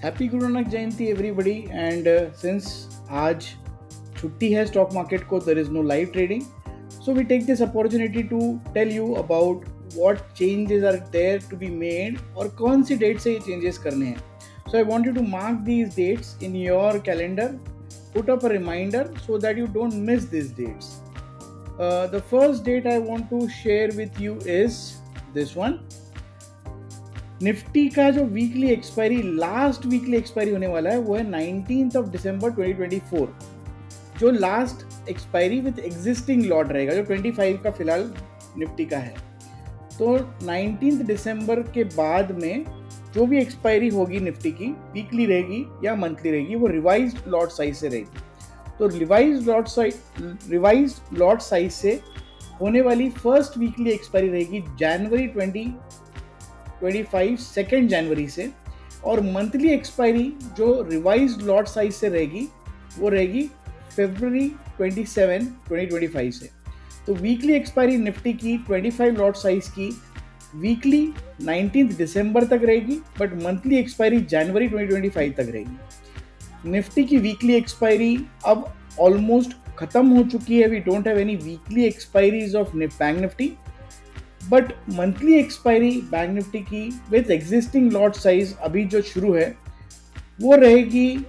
Happy Guru Nanak Jayanti everybody and since आज छुट्टी है स्टॉक मार्केट को, there is no live trading, so we take this opportunity to tell you about what changes are there to be made और कौन सी date से ये चेंजेस करने हैं. So I want you to mark these dates in your calendar, put up a reminder so that you don't miss these dates. The first date I want to share with you is this one. Nifty का जो weekly expiry, last weekly expiry होने वाला है वो है 19 दिसंबर 2024. जो last expiry with existing lot रहेगा, जो 25 का फिलहाल निफ्टी का है. तो 19 दिसंबर के बाद में जो भी एक्सपायरी होगी निफ्टी की, वीकली रहेगी या मंथली रहेगी, वो रिवाइज्ड लॉट साइज से रहेगी. तो रिवाइज्ड लॉट साइज से होने वाली फर्स्ट वीकली एक्सपायरी रहेगी जनवरी 2025 2 जनवरी से, और मंथली एक्सपायरी जो रिवाइज्ड लॉट साइज से रहेगी वो रहेगी फरवरी 27 2025 से. तो वीकली एक्सपायरी निफ्टी की 25 लॉट साइज की वीकली 19 दिसंबर तक रहेगी, बट मंथली एक्सपायरी जनवरी 2025 तक रहेगी. निफ्टी की वीकली एक्सपायरी अब ऑलमोस्ट खत्म हो चुकी है. We don't have any weekly expiries of Bank Nifty, but monthly expiry Bank Nifty की विथ एग्जिस्टिंग लॉट साइज अभी जो शुरू है वो रहेगी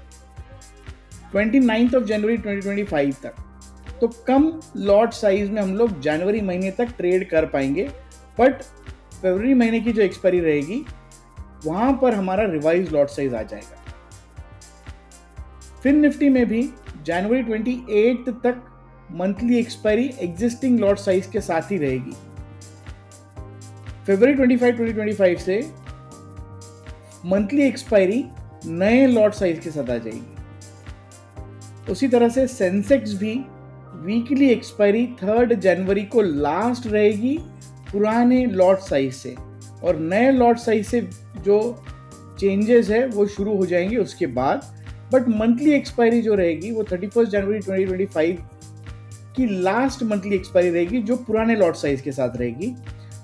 29 जनवरी 2025 तक. तो कम लॉट साइज में हम लोग जनवरी महीने तक ट्रेड कर पाएंगे, बट फरवरी महीने की जो एक्सपायरी रहेगी वहां पर हमारा रिवाइज लॉट साइज आ जाएगा. फिर निफ्टी में भी जनवरी 28 तक monthly expiry existing lot size के साथ ही रहेगी. फरवरी 25 2025 से मंथली एक्सपायरी नए लॉट साइज के साथ आ जाएगी. उसी तरह से सेंसेक्स भी वीकली एक्सपायरी 3 जनवरी को लास्ट रहेगी पुराने लॉट साइज से, और नए लॉट साइज से जो चेंजेस है वो शुरू हो जाएंगे उसके बाद. बट मंथली एक्सपायरी जो रहेगी वो 31 जनवरी 2025 की लास्ट मंथली एक्सपायरी रहेगी, जो पुराने लॉट साइज के साथ रहेगी,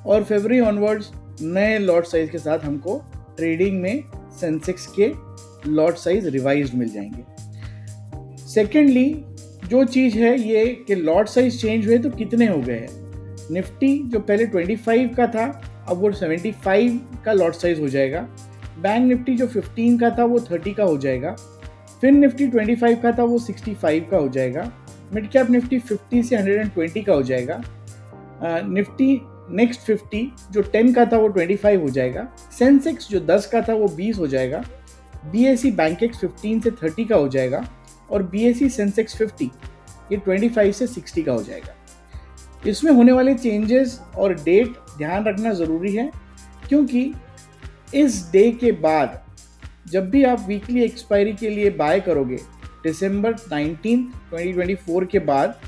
और फरवरी ऑनवर्ड्स नए लॉट साइज के साथ हमको ट्रेडिंग में सेंसेक्स के लॉट साइज रिवाइज्ड मिल जाएंगे. सेकेंडली जो चीज़ है ये कि लॉट साइज चेंज हुए तो कितने हो गए हैं. निफ्टी जो पहले 25 का था अब वो 75 का लॉट साइज हो जाएगा. बैंक निफ्टी जो 15 का था वो 30 का हो जाएगा. फिर निफ्टी 25 का था वो 65 का हो जाएगा. मिड कैप निफ्टी 50 से 120 का हो जाएगा. निफ्टी नेक्स्ट 50 जो 10 का था वो 25 हो जाएगा. सेंसेक्स जो 10 का था वो 20 हो जाएगा. बीएसई बैंकेक्स 15 से 30 का हो जाएगा, और बीएसई सेंसेक्स 50 ये 25 से 60 का हो जाएगा. इसमें होने वाले चेंजेस और डेट ध्यान रखना ज़रूरी है, क्योंकि इस डे के बाद जब भी आप वीकली एक्सपायरी के लिए बाय करोगे, दिसंबर 19 2024 के बाद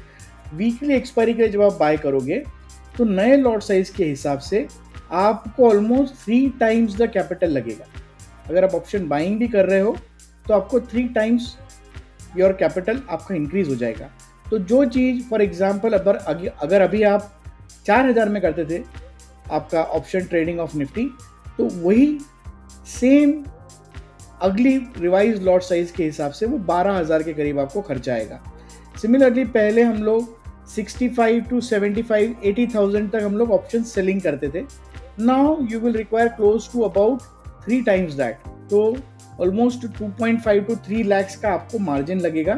वीकली एक्सपायरी के लिए जब आप बाय करोगे तो नए लॉट साइज के हिसाब से आपको ऑलमोस्ट 3 टाइम्स द कैपिटल लगेगा. अगर आप ऑप्शन बाइंग भी कर रहे हो तो आपको 3 टाइम्स योर कैपिटल आपका इंक्रीज हो जाएगा. तो जो चीज़ फॉर एग्जांपल अगर अभी आप 4000 में करते थे आपका ऑप्शन ट्रेडिंग ऑफ निफ्टी, तो वही सेम अगली रिवाइज लॉट साइज के हिसाब से वो 12,000 के करीब आपको खर्चा आएगा. सिमिलरली पहले हम लोग 65 to 75 80,000 तक हम लोग ऑप्शन सेलिंग करते थे. Now you will require close to about 3 times that. तो ऑलमोस्ट 2.5 to 3 lakhs का आपको मार्जिन लगेगा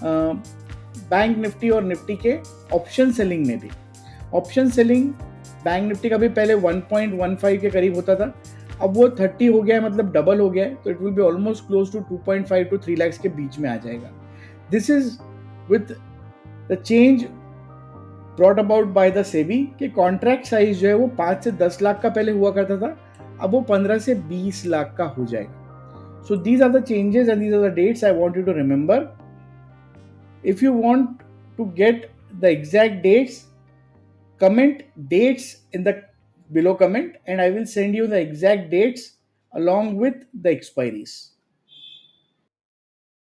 बैंक निफ्टी और निफ्टी के ऑप्शन सेलिंग में भी. ऑप्शन सेलिंग बैंक निफ्टी का भी पहले 1.15 के करीब होता था, अब वो 30 हो गया है, मतलब डबल हो गया है. तो it will be almost close to 2.5 to 3 lakhs के बीच में आ जाएगा. This is with the change brought about by the SEBI कि कॉन्ट्रैक्ट साइज जो है वो 5 से 10 लाख का पहले हुआ करता था, अब वो 15 से 20 लाख का हो जाएगा. So these are the changes and these are the dates I want you to remember. If you want to get the exact dates, comment dates in the below comment and I will send you the exact dates along with the expiries.